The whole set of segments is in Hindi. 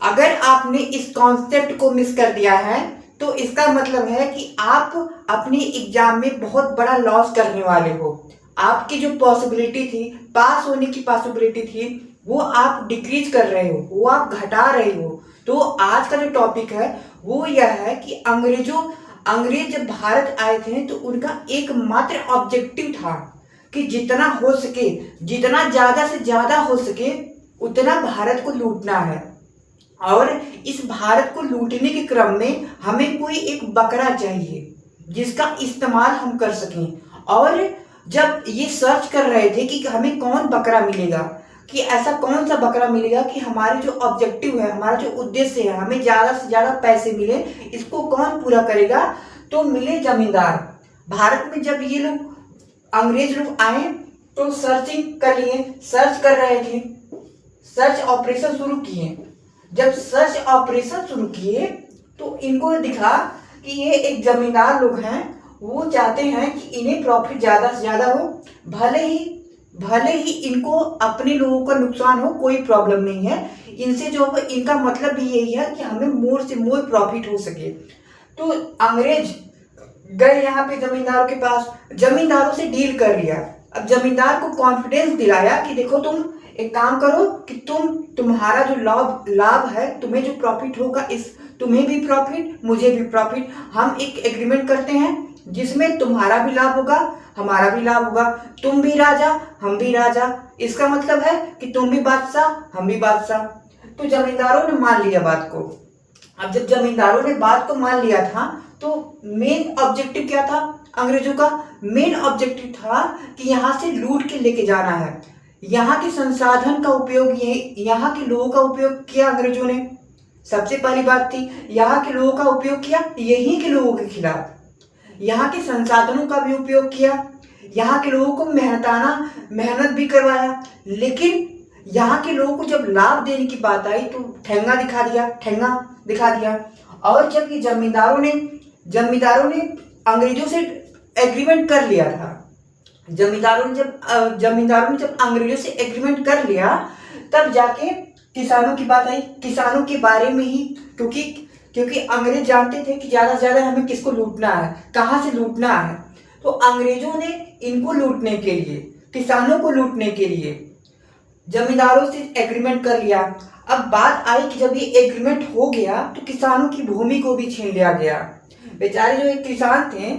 अगर आपने इस कॉन्सेप्ट को मिस कर दिया है तो इसका मतलब है कि आप अपने एग्जाम में बहुत बड़ा लॉस करने वाले हो। आपकी जो पॉसिबिलिटी थी, पास होने की पॉसिबिलिटी थी, वो आप डिक्रीज कर रहे हो, वो आप घटा रहे हो। तो आज का जो टॉपिक है वो यह है कि अंग्रेज जब भारत आए थे तो उनका एकमात्र ऑब्जेक्टिव था कि जितना हो सके, जितना ज्यादा से ज्यादा हो सके उतना भारत को लूटना है। और इस भारत को लूटने के क्रम में हमें कोई एक बकरा चाहिए जिसका इस्तेमाल हम कर सकें। और जब ये सर्च कर रहे थे कि हमें कौन बकरा मिलेगा, कि ऐसा कौन सा बकरा मिलेगा कि हमारे जो ऑब्जेक्टिव है, हमारा जो उद्देश्य है, हमें ज्यादा से ज्यादा पैसे मिले, इसको कौन पूरा करेगा, तो मिले जमींदार। भारत में जब ये लोग अंग्रेज लोग आए तो सर्चिंग कर लिए, सर्च कर रहे थे, सर्च ऑपरेशन शुरू किए। जब सर्च ऑपरेशन शुरू किए तो इनको दिखा कि ये एक जमींदार लोग हैं, वो चाहते हैं कि इन्हें प्रॉफिट ज्यादा से ज्यादा हो, भले ही इनको अपने लोगों का नुकसान हो, कोई प्रॉब्लम नहीं है। इनसे जो इनका मतलब भी यही है कि हमें मोर से मोर प्रॉफिट हो सके। तो अंग्रेज गए यहाँ पे जमींदारों के पास, जमींदारों से डील कर लिया। अब जमींदार को कॉन्फिडेंस दिलाया कि देखो तुम एक काम करो कि तुम्हारा जो लाभ है, तुम्हें जो प्रॉफिट होगा, इस तुम्हें भी प्रॉफिट, मुझे भी प्रॉफिट, हम एक एग्रीमेंट करते हैं जिसमें तुम्हारा भी लाभ होगा, हमारा भी लाभ होगा, तुम भी राजा, हम भी राजा। इसका मतलब है कि तुम भी बादशाह, हम भी बादशाह। तो जमींदारों ने मान लिया बात को। अब जब जमींदारों ने बात को मान लिया था तो मेन ऑब्जेक्टिव क्या था अंग्रेजों का? मेन ऑब्जेक्टिव था कि यहाँ से लूट के लेके जाना है। यहाँ के संसाधन का उपयोग, ये यहाँ के लोगों का उपयोग किया अंग्रेजों ने। सबसे पहली बात थी, यहाँ के लोगों का उपयोग किया यहीं के लोगों के खिलाफ, यहाँ के संसाधनों का भी उपयोग किया, यहाँ के लोगों को मेहनत भी करवाया। लेकिन यहाँ के लोगों को जब लाभ देने की बात आई तो ठेंगा दिखा दिया। और जब ये जमींदारों ने अंग्रेजों से एग्रीमेंट कर लिया था, जमींदारों ने जब अंग्रेजों से एग्रीमेंट कर लिया, तब जाके किसानों की बात आई। किसानों के बारे में ही, क्योंकि अंग्रेज जानते थे कि ज्यादा से ज्यादा हमें किसको लूटना है, कहाँ से लूटना है। तो अंग्रेजों ने इनको लूटने के लिए, किसानों को लूटने के लिए जमींदारों से एग्रीमेंट कर लिया। अब बात आई कि जब ये एग्रीमेंट हो गया तो किसानों की भूमि को भी छीन लिया गया। बेचारे जो एक किसान थे,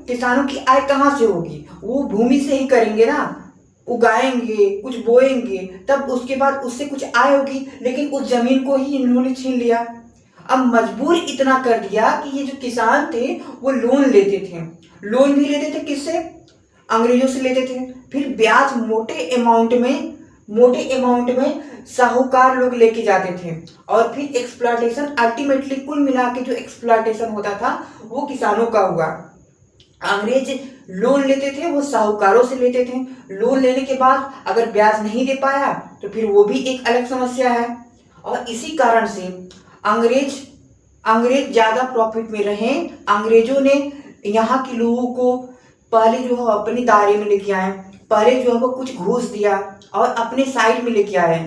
किसानों की आय कहाँ से होगी? वो भूमि से ही करेंगे ना, उगाएंगे, कुछ बोएंगे, तब उसके बाद उससे कुछ आय होगी। लेकिन उस जमीन को ही इन्होंने छीन लिया। अब मजबूर इतना कर दिया कि ये जो किसान थे वो लोन लेते थे। लोन भी लेते थे, किससे? अंग्रेजों से लेते थे। फिर ब्याज मोटे अमाउंट में साहूकार लोग लेके जाते थे। और फिर एक्सप्लॉयटेशन, अल्टीमेटली कुल मिला के जो एक्सप्लॉयटेशन होता था वो किसानों का हुआ। अंग्रेज लोन लेते थे, वो साहूकारों से लेते थे। लोन लेने के बाद अगर ब्याज नहीं दे पाया तो फिर वो भी एक अलग समस्या है। और इसी कारण से अंग्रेज ज्यादा प्रॉफिट में रहे। अंग्रेजों ने यहाँ के लोगों को पहले जो है अपनी दायरे में लेके आए, पहले जो है वो कुछ घूस दिया और अपने साइड में लेके आए।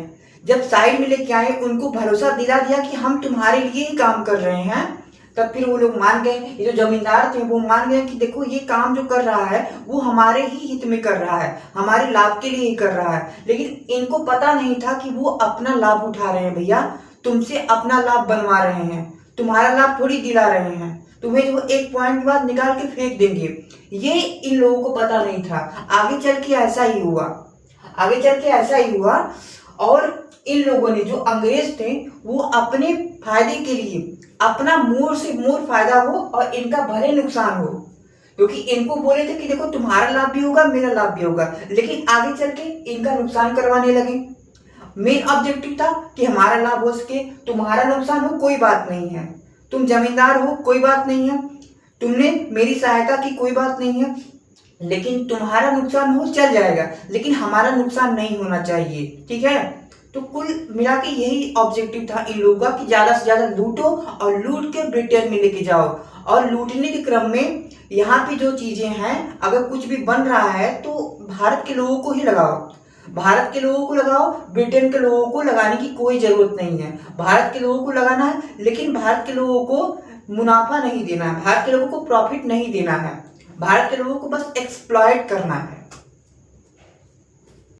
जब साइड में लेके आए, उनको भरोसा दिला दिया कि हम तुम्हारे लिए ही काम कर रहे हैं, तब फिर वो लोग मान गए। ये जो जमींदार थे वो मान गए कि देखो ये काम जो कर रहा है वो हमारे ही हित में कर रहा है, हमारे लाभ के लिए ही कर रहा है। लेकिन इनको पता नहीं था कि वो अपना लाभ उठा रहे हैं। भैया, तुमसे अपना लाभ बनवा रहे हैं, तुम्हारा लाभ थोड़ी दिला रहे हैं। तुम्हें जो एक पॉइंट के बाद निकाल के फेंक देंगे, ये इन लोगों को पता नहीं था। आगे चल के ऐसा ही हुआ। और इन लोगों ने, जो अंग्रेज थे, वो अपने फायदे के लिए, अपना मोर से मोर फायदा हो और इनका भले नुकसान हो, क्योंकि इनको बोले थे कि देखो तुम्हारा लाभ भी होगा, मेरा लाभ भी होगा, लेकिन आगे चल के इनका नुकसान करवाने लगे। मेन ऑब्जेक्टिव था कि हमारा लाभ हो सके, तुम्हारा नुकसान हो, कोई बात नहीं है। तुम जमींदार हो, कोई बात नहीं है, तुमने मेरी सहायता की, कोई बात नहीं है, लेकिन तुम्हारा नुकसान हो चल जाएगा, लेकिन हमारा नुकसान नहीं होना चाहिए। ठीक है? तो कुल मिला के यही ऑब्जेक्टिव था इन लोगों का कि ज्यादा से ज्यादा लूटो और लूट के ब्रिटेन में लेके जाओ। और लूटने के क्रम में यहाँ पे जो चीजें हैं, अगर कुछ भी बन रहा है तो भारत के लोगों को ही लगाओ। भारत के लोगों को लगाओ, ब्रिटेन के लोगों को लगाने की कोई जरूरत नहीं है। भारत के लोगों को लगाना है, लेकिन भारत के लोगों को मुनाफा नहीं देना है, भारत के लोगों को प्रॉफिट नहीं देना है, भारत के लोगों को बस एक्सप्लॉइट करना है।